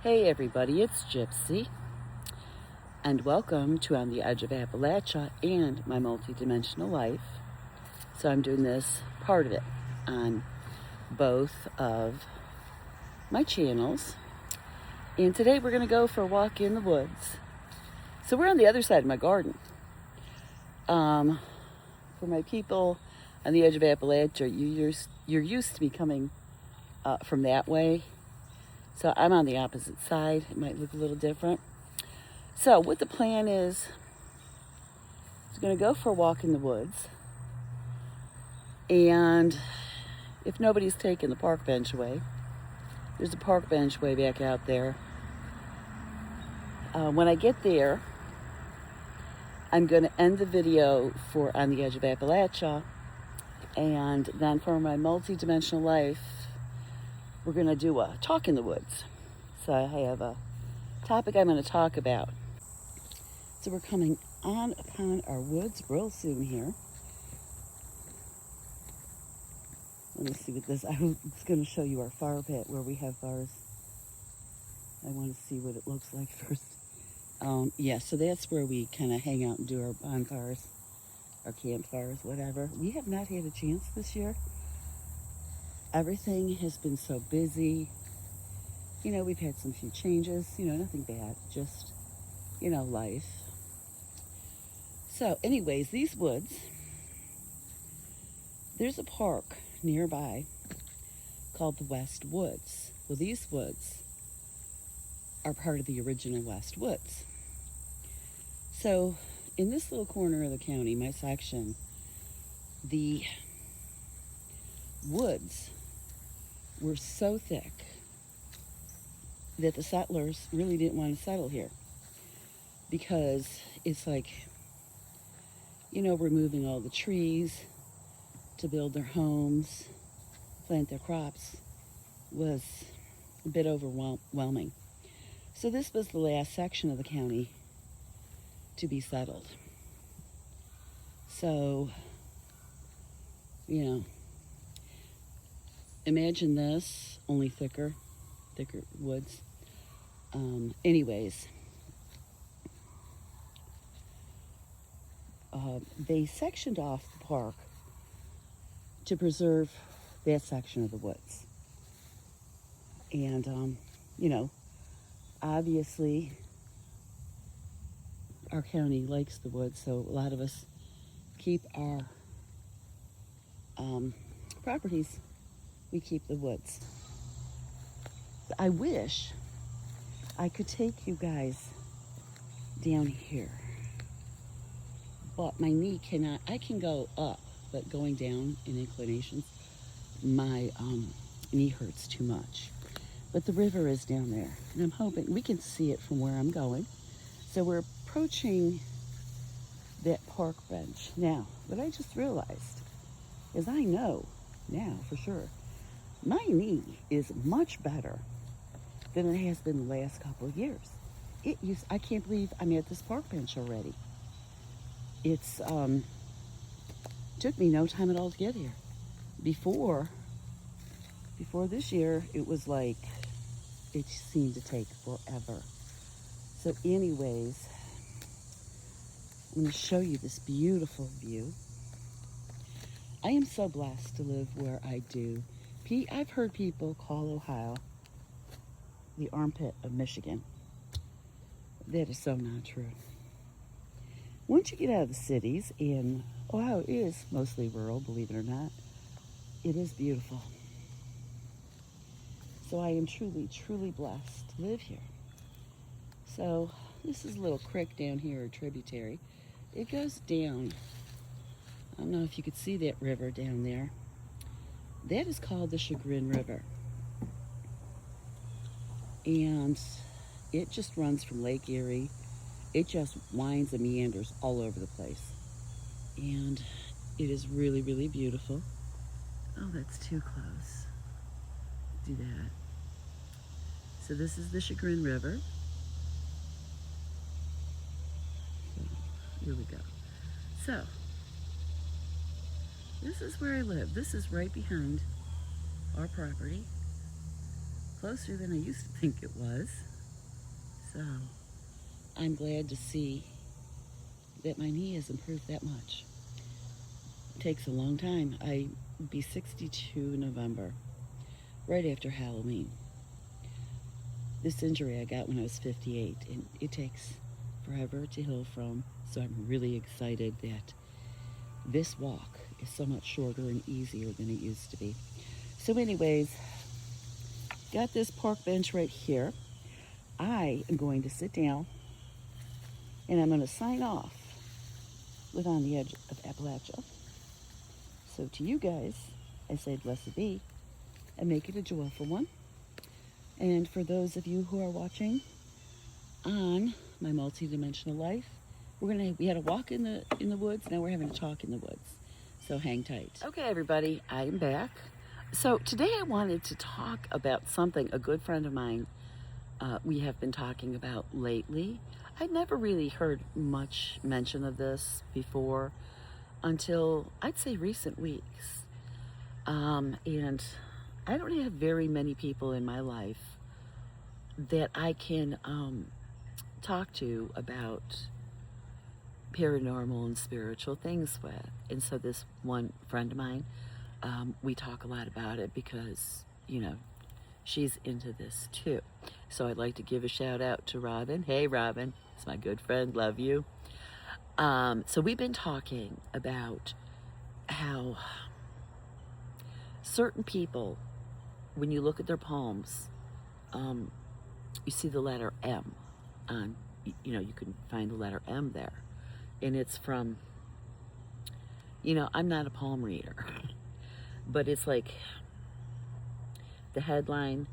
Hey everybody, it's Gypsy, and welcome to On the Edge of Appalachia and my multi-dimensional life. So I'm doing this part of it on both of my channels. And today we're going to go for a walk in the woods. So we're on the other side of my garden. For my people on the edge of Appalachia, you're used to me coming from that way. So I'm on the opposite side. It might look a little different. So what the plan is going to go for a walk in the woods. And if nobody's taken the park bench away, there's a park bench way back out there. When I get there, I'm going to end the video for On the Edge of Appalachia. And then for my multi-dimensional life, we're going to do a talk in the woods. So I have a topic I'm going to talk about. So we're coming on upon our woods real soon here. Let me see what this, I was going to show you our fire pit where we have ours. I want to see what it looks like first. Yeah, so that's where we kind of hang out and do our bonfires, our campfires, whatever. We have not had a chance this year. Everything has been so busy. You know, we've had some few changes, nothing bad, just, life. So anyways, these woods, there's a park nearby called the West Woods. Well, these woods are part of the original West Woods. So in this little corner of the county, my section, the woods were so thick that the settlers really didn't want to settle here because it's like, removing all the trees to build their homes, plant their crops was a bit overwhelming. So this was the last section of the county to be settled. So, imagine this, only thicker woods. Anyways, they sectioned off the park to preserve that section of the woods. And, obviously, our county likes the woods, so a lot of us keep our properties. We keep the woods. I wish I could take you guys down here, but my knee cannot. I can go up, but going down in inclinations, my knee hurts too much. But the river is down there, and I'm hoping we can see it from where I'm going. So we're approaching that park bench. Now, what I just realized is I know now for sure my knee is much better than it has been the last couple of years. I can't believe I'm at this park bench already. It's took me no time at all to get here. Before this year, it was like it seemed to take forever. So anyways, I'm going to show you this beautiful view. I am so blessed to live where I do. I've heard people call Ohio the armpit of Michigan. That is so not true. Once you get out of the cities, and Ohio is mostly rural, believe it or not, it is beautiful. So I am truly, truly blessed to live here. So this is a little creek down here, a tributary. It goes down. I don't know if you could see that river down there. That is called the Chagrin River. And it just runs from Lake Erie. It just winds and meanders all over the place. And it is really, really beautiful. Oh, that's too close. Do that. So this is the Chagrin River. So here we go. So this is where I live. This is right behind our property. Closer than I used to think it was. So I'm glad to see that my knee has improved that much. It takes a long time. I'll be 62 in November, right after Halloween. This injury I got when I was 58, and it takes forever to heal from. So I'm really excited that this walk is so much shorter and easier than it used to be. So anyways, got this park bench right here. I am going to sit down and I'm going to sign off with On the Edge of Appalachia. So to you guys, I say blessed be and make it a joyful one. And for those of you who are watching on my multi-dimensional life, we had a walk in the woods. Now we're having a talk in the woods. So hang tight. Okay, everybody, I am back. So today I wanted to talk about something a good friend of mine we have been talking about lately. I'd never really heard much mention of this before until I'd say recent weeks. And I don't have very many people in my life that I can talk to about paranormal and spiritual things with. And so this one friend of mine, we talk a lot about it because, you know, she's into this too. So I'd like to give a shout out to Robin. Hey, Robin, it's my good friend. Love you. So we've been talking about how certain people, when you look at their palms, you see the letter M on, you know, you can find the letter M there. And it's from, you know, I'm not a palm reader, but it's like the headline,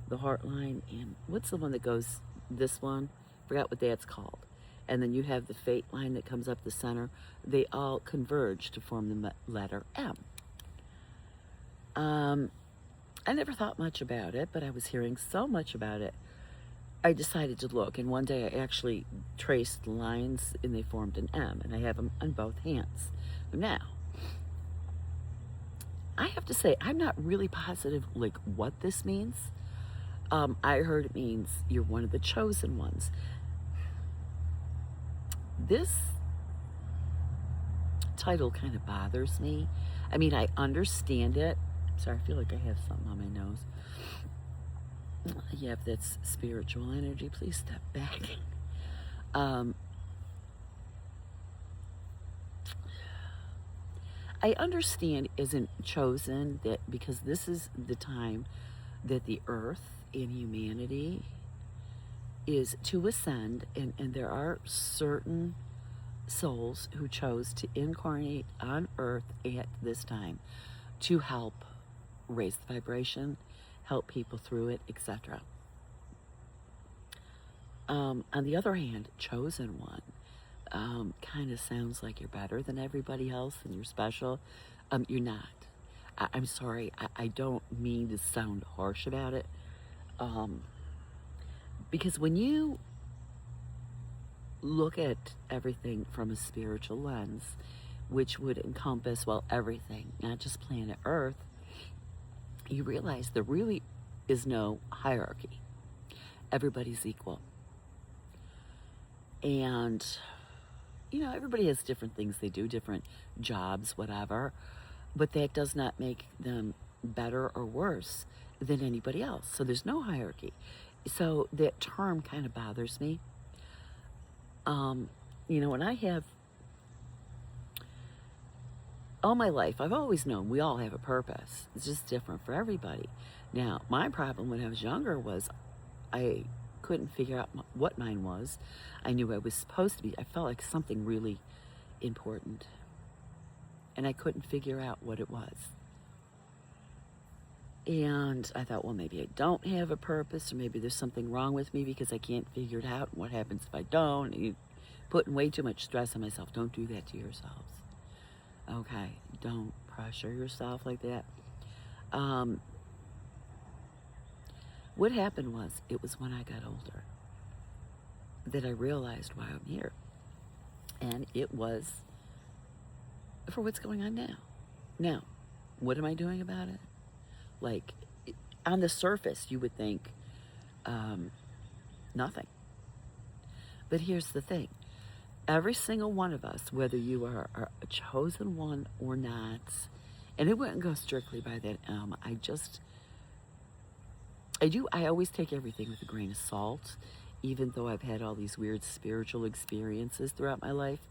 the heart line, and what's the one that goes, this one? Forgot what that's called. And then you have the fate line that comes up the center. They all converge to form the letter M. I never thought much about it, but I was hearing so much about it, I decided to look. And one day I actually traced the lines and they formed an M, and I have them on both hands. Now, I have to say, I'm not really positive like what this means. I heard it means you're one of the chosen ones. This title kind of bothers me. I mean, I understand it. Sorry, I feel like I have something on my nose. Yeah, if that's spiritual energy, please step back. I understand isn't chosen that because this is the time that the earth and humanity is to ascend, and there are certain souls who chose to incarnate on earth at this time to help raise the vibration, help people through it, etc. On the other hand, chosen one kind of sounds like you're better than everybody else and you're special. You're not. I'm sorry, I don't mean to sound harsh about it. Because when you look at everything from a spiritual lens, which would encompass, well, everything, not just planet Earth, you realize there really is no hierarchy. Everybody's equal. And, you know, everybody has different things they do, different jobs, whatever, but that does not make them better or worse than anybody else. So there's no hierarchy. So that term kind of bothers me. You know, and I have, all my life, I've always known we all have a purpose. It's just different for everybody. Now, my problem when I was younger was I couldn't figure out what mine was. I knew I was supposed to be. I felt like something really important. And I couldn't figure out what it was. And I thought, well, maybe I don't have a purpose, or maybe there's something wrong with me because I can't figure it out. What happens if I don't? And you're putting way too much stress on myself. Don't do that to yourselves. Okay, don't pressure yourself like that. What happened was, it was when I got older that I realized why I'm here. And it was for what's going on now. Now, what am I doing about it? Like, on the surface, you would think nothing. But here's the thing. Every single one of us, whether you are a chosen one or not, and it wouldn't go strictly by that I always take everything with a grain of salt, even though I've had all these weird spiritual experiences throughout my life.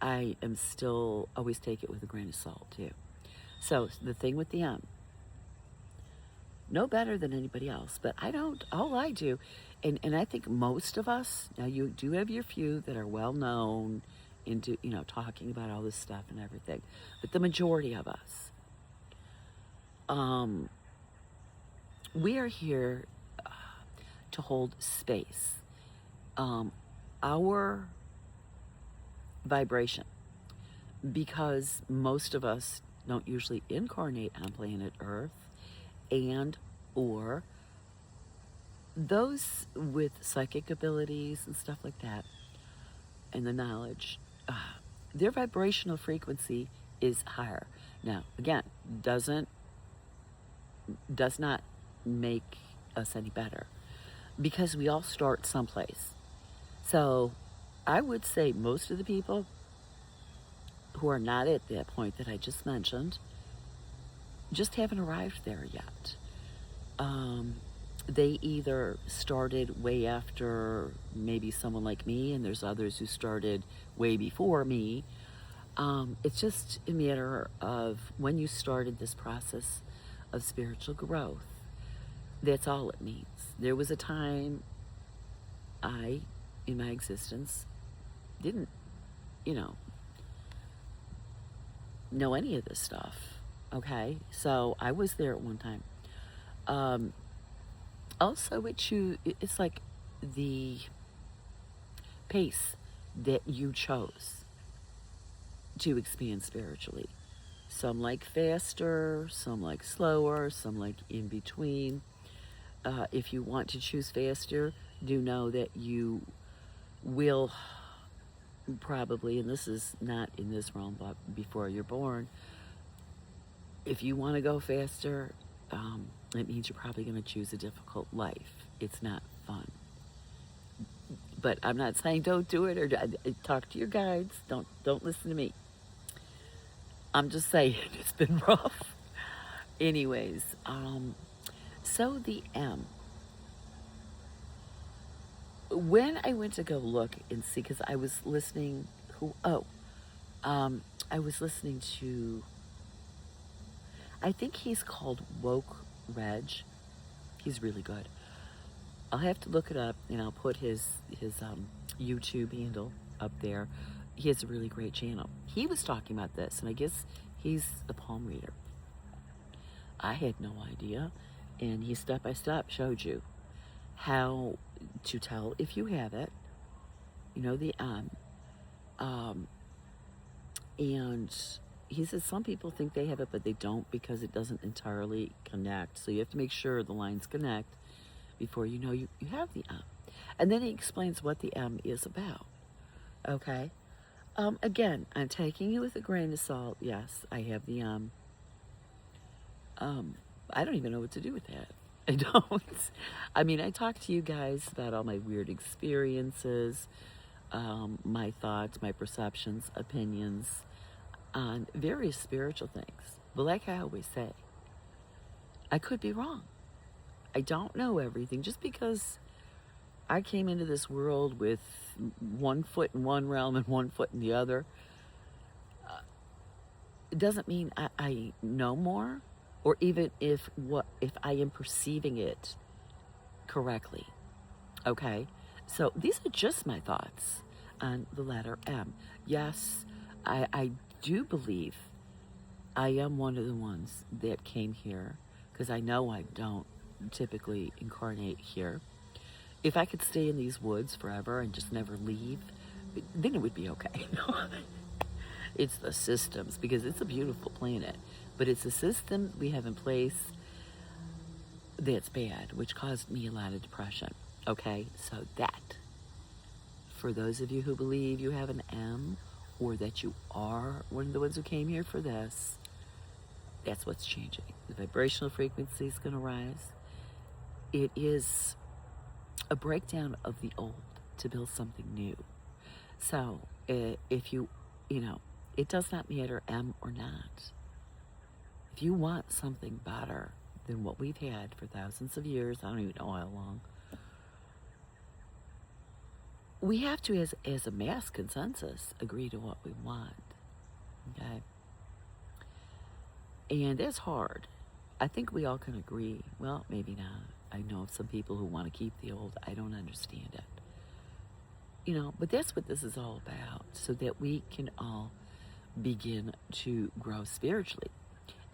I am still always take it with a grain of salt too. So the thing with the no better than anybody else, but all I do, and I think most of us, now you do have your few that are well known into, talking about all this stuff and everything, but the majority of us, we are here to hold space. Our vibration, because most of us don't usually incarnate on planet Earth, and or those with psychic abilities and stuff like that, and the knowledge, their vibrational frequency is higher. Now, again, does not make us any better, because we all start someplace. So I would say most of the people who are not at that point that I just mentioned just haven't arrived there yet. They either started way after maybe someone like me, and there's others who started way before me. It's just a matter of when you started this process of spiritual growth. That's all it means. There was a time in my existence, didn't, know any of this stuff. Okay, so I was there at one time. Also, it's like the pace that you chose to expand spiritually. Some like faster, some like slower, some like in between. If you want to choose faster, do know that you will probably, and this is not in this realm, but before you're born, if you want to go faster, it means you're probably going to choose a difficult life. It's not fun. But I'm not saying don't do it, or talk to your guides. Don't listen to me. I'm just saying it's been rough. Anyways, so the M. When I went to go look and see, because I was listening, I was listening to, I think he's called Woke Reg. He's really good. I'll have to look it up, and I'll put his YouTube handle up there. He has a really great channel. He was talking about this, and I guess he's a palm reader. I had no idea, and he step by step showed you how to tell if you have it. The and he says some people think they have it, but they don't, because it doesn't entirely connect. So you have to make sure the lines connect before you know you have the M. And then he explains what the M is about. Okay? Again, I'm taking you with a grain of salt. Yes, I have the M. I don't even know what to do with that. I don't. I mean, I talk to you guys about all my weird experiences, my thoughts, my perceptions, opinions on various spiritual things. But like I always say, I could be wrong. I don't know everything. Just because I came into this world with one foot in one realm and one foot in the other, it doesn't mean I know more, or even if I am perceiving it correctly. Okay? So these are just my thoughts on the letter M. Yes, I do believe I am one of the ones that came here, because I know I don't typically incarnate here. If I could stay in these woods forever and just never leave, then it would be okay. It's the systems, because it's a beautiful planet, but it's a system we have in place that's bad, which caused me a lot of depression. Okay, so that, for those of you who believe you have an M, or that you are one of the ones who came here for this, that's what's changing. The vibrational frequency is going to rise. It is a breakdown of the old. to build something new. So if you, it does not matter M or not. If you want something better than what we've had for thousands of years, I don't even know how long, we have to, as a mass consensus, agree to what we want. Okay? And it's hard. I think we all can agree. Well, maybe not. I know of some people who want to keep the old. I don't understand it. But that's what this is all about, so that we can all begin to grow spiritually.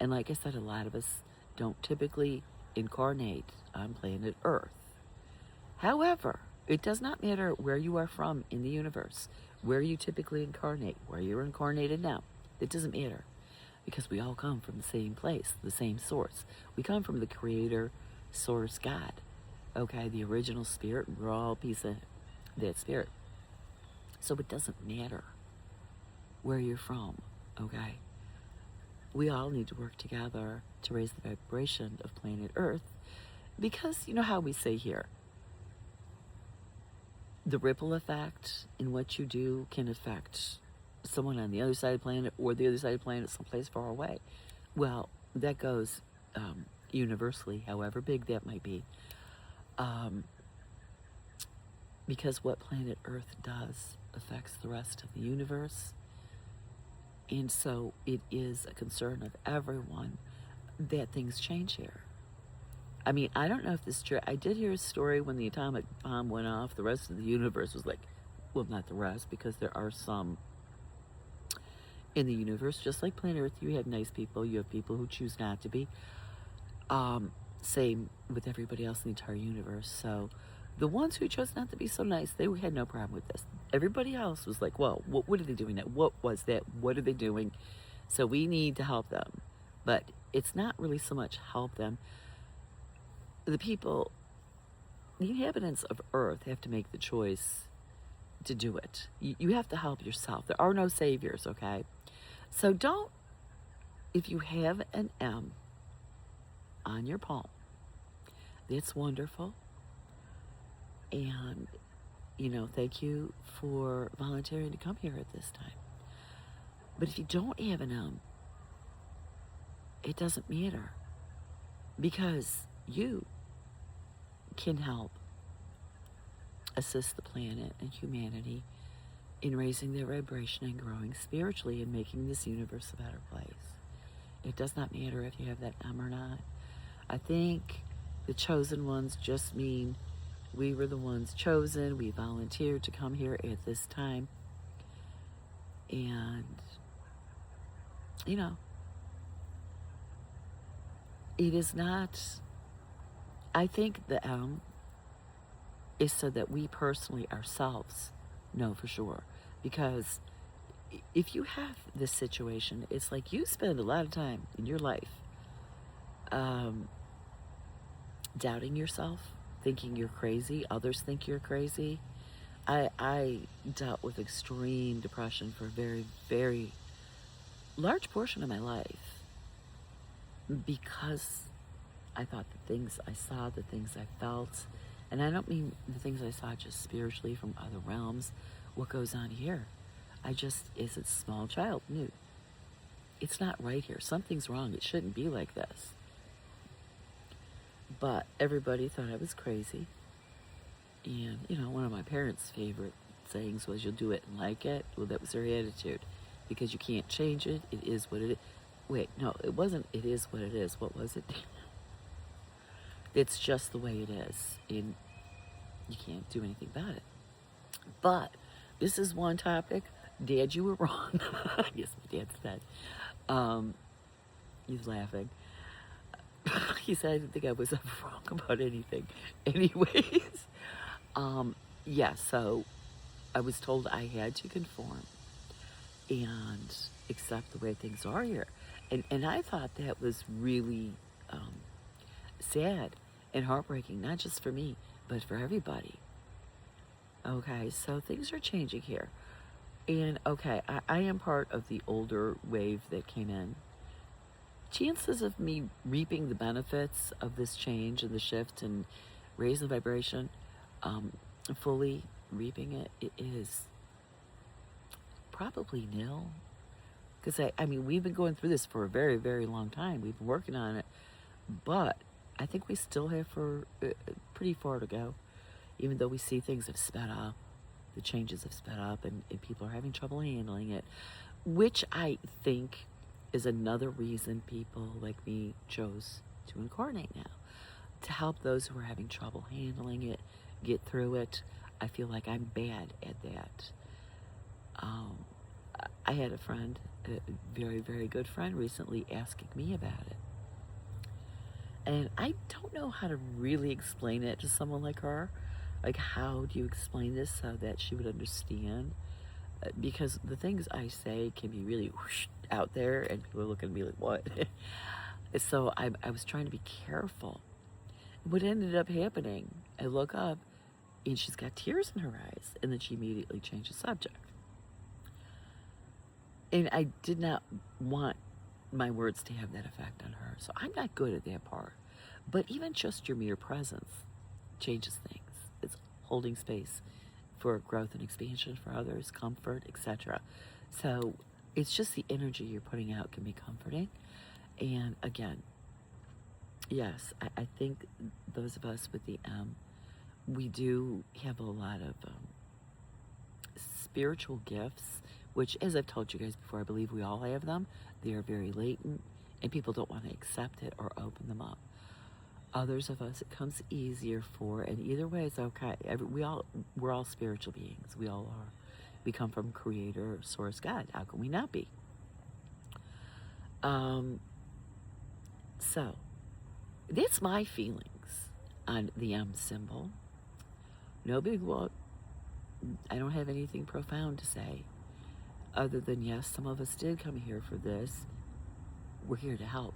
And like I said, a lot of us don't typically incarnate on planet Earth. However, it does not matter where you are from in the universe, where you typically incarnate, where you're incarnated now. It doesn't matter, because we all come from the same place, the same source. We come from the Creator, Source, God. Okay, the original spirit, and we're all a piece of that spirit. So it doesn't matter where you're from, okay? We all need to work together to raise the vibration of planet Earth, because you know how we say here, the ripple effect in what you do can affect someone on the other side of the planet, or the other side of the planet someplace far away. Well, that goes universally, however big that might be. Because what planet Earth does affects the rest of the universe. And so it is a concern of everyone that things change here. I mean, I don't know if this is true. I did hear a story when the atomic bomb went off, the rest of the universe was like, well, not the rest, because there are some in the universe, just like planet Earth, you have nice people, you have people who choose not to be. Same with everybody else in the entire universe. So the ones who chose not to be so nice, they had no problem with this. Everybody else was like, well, what are they doing now? What was that? What are they doing? So we need to help them. But it's not really so much help them. The people, the inhabitants of Earth have to make the choice to do it. You have to help yourself. There are no saviors, okay? So don't, if you have an M on your palm, that's wonderful. And, thank you for volunteering to come here at this time. But if you don't have an M, it doesn't matter, because you can help assist the planet and humanity in raising their vibration and growing spiritually and making this universe a better place. It does not matter if you have that M or not. I think the chosen ones just mean we were the ones chosen. We volunteered to come here at this time. And, it is not, I think the M is so that we personally ourselves know for sure. Because if you have this situation, it's like you spend a lot of time in your life doubting yourself, thinking you're crazy, others think you're crazy. I dealt with extreme depression for a very, very large portion of my life, because I thought the things I saw, the things I felt, and I don't mean the things I saw just spiritually from other realms, what goes on here. I just, as a small child, knew it's not right here. Something's wrong. It shouldn't be like this. But everybody thought I was crazy. And, one of my parents' favorite sayings was, you'll do it and like it. Well, that was their attitude. Because you can't change it. It is what it is. Wait, no, it wasn't it is what it is. What was it? It's just the way it is. And you can't do anything about it. But this is one topic. Dad, you were wrong. Yes, my dad said. He's laughing. He said, I didn't think I was ever wrong about anything. Anyways, so I was told I had to conform and accept the way things are here. And I thought that was really sad and heartbreaking, not just for me, but for everybody. Okay, so things are changing here. And, okay, I am part of the older wave that came in. Chances of me reaping the benefits of this change and the shift and raising the vibration fully reaping it, it is probably nil. Because I mean, we've been going through this for a very, very long time. We've been working on it, but I think we still have pretty far to go. Even though we see things have sped up, the changes have sped up, and people are having trouble handling it, which I think is another reason people like me chose to incarnate now, to help those who are having trouble handling it get through it. I feel like I'm bad at that. I had a friend, a very, very good friend, recently asking me about it. And I don't know how to really explain it to someone like her. Like, how do you explain this so that she would understand? Because the things I say can be really whoosh, out there, and people are looking at me like, what? So I was trying to be careful. What ended up happening, I look up, and she's got tears in her eyes, and then she immediately changed the subject. And I did not want my words to have that effect on her. So I'm not good at that part. But even just your mere presence changes things. It's holding space for growth and expansion for others, comfort, etc. So it's just the energy you're putting out can be comforting. And again, yes, I think those of us with the M, we do have a lot of spiritual gifts, which, as I've told you guys before, I believe we all have them. They are very latent, and people don't want to accept it or open them up. Others of us, it comes easier for, and either way, it's okay. We're all spiritual beings. We all are. We come from Creator, Source, God. How can we not be? So, that's my feelings on the M symbol. No big whoop. I don't have anything profound to say, other than, yes, some of us did come here for this. We're here to help.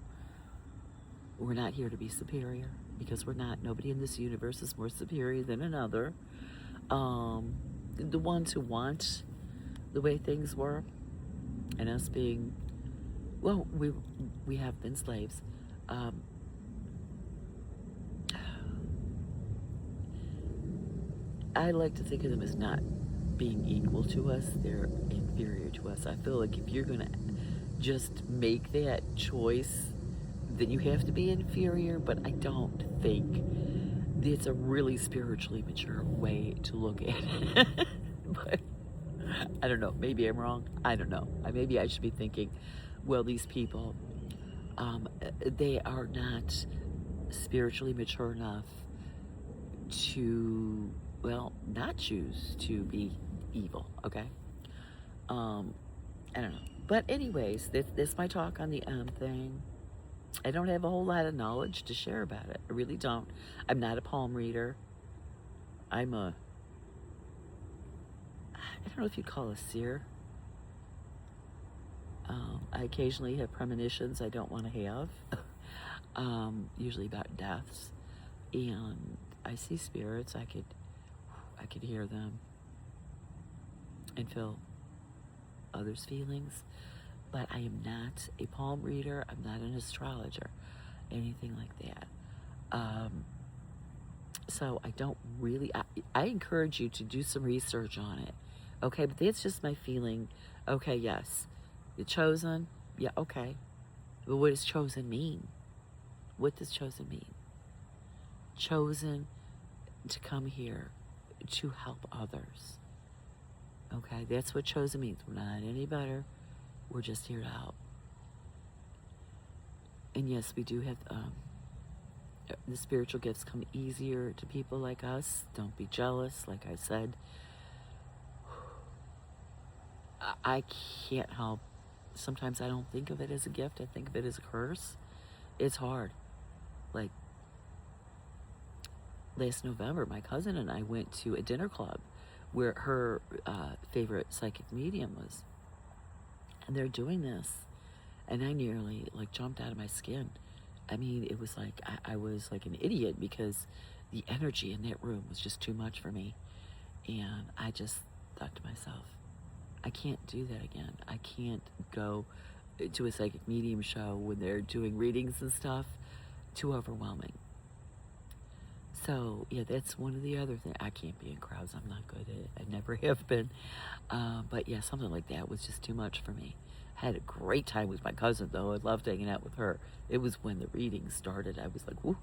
We're not here to be superior, because we're not. Nobody in this universe is more superior than another. The ones who want the way things were, and us being, well, we have been slaves. I like to think of them as not being equal to us. They're inferior to us. I feel like if you're going to just make that choice, then you have to be inferior, but I don't think it's a really spiritually mature way to look at it. But I don't know. Maybe I'm wrong. I don't know. Maybe I should be thinking, well, these people, they are not spiritually mature enough to, well, not choose to be evil, okay? I don't know. But anyways, that's my talk on the M thing. I don't have a whole lot of knowledge to share about it. I really don't. I'm not a palm reader. I don't know if you'd call a seer. I occasionally have premonitions I don't want to have, usually about deaths. And I see spirits. I could hear them and feel others' feelings. But I am not a palm reader. I'm not an astrologer, anything like that. So I don't really, I encourage you to do some research on it. Okay, but that's just my feeling. Okay, yes, you're chosen. Yeah, okay. But what does chosen mean? What does chosen mean? Chosen to come here to help others. Okay, that's what chosen means. We're not any better. We're just here to help. And yes, we do have the spiritual gifts come easier to people like us. Don't be jealous. Like I said, I can't help. Sometimes I don't think of it as a gift. I think of it as a curse. It's hard. Like last November, my cousin and I went to a dinner club where her favorite psychic medium was. And they're doing this. And I nearly like jumped out of my skin. I mean, it was like, I was like an idiot, because the energy in that room was just too much for me. And I just thought to myself, I can't do that again. I can't go to a psychic medium show when they're doing readings and stuff. Too overwhelming. So, yeah, that's one of the other things. I can't be in crowds. I'm not good at it. I never have been. But yeah, something like that was just too much for me. I had a great time with my cousin, though. I loved hanging out with her. It was when the reading started. I was like, whoo,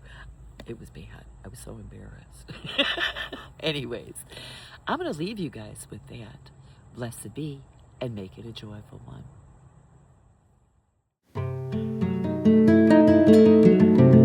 it was bad. I was so embarrassed. Anyways, I'm going to leave you guys with that. Blessed be, and make it a joyful one.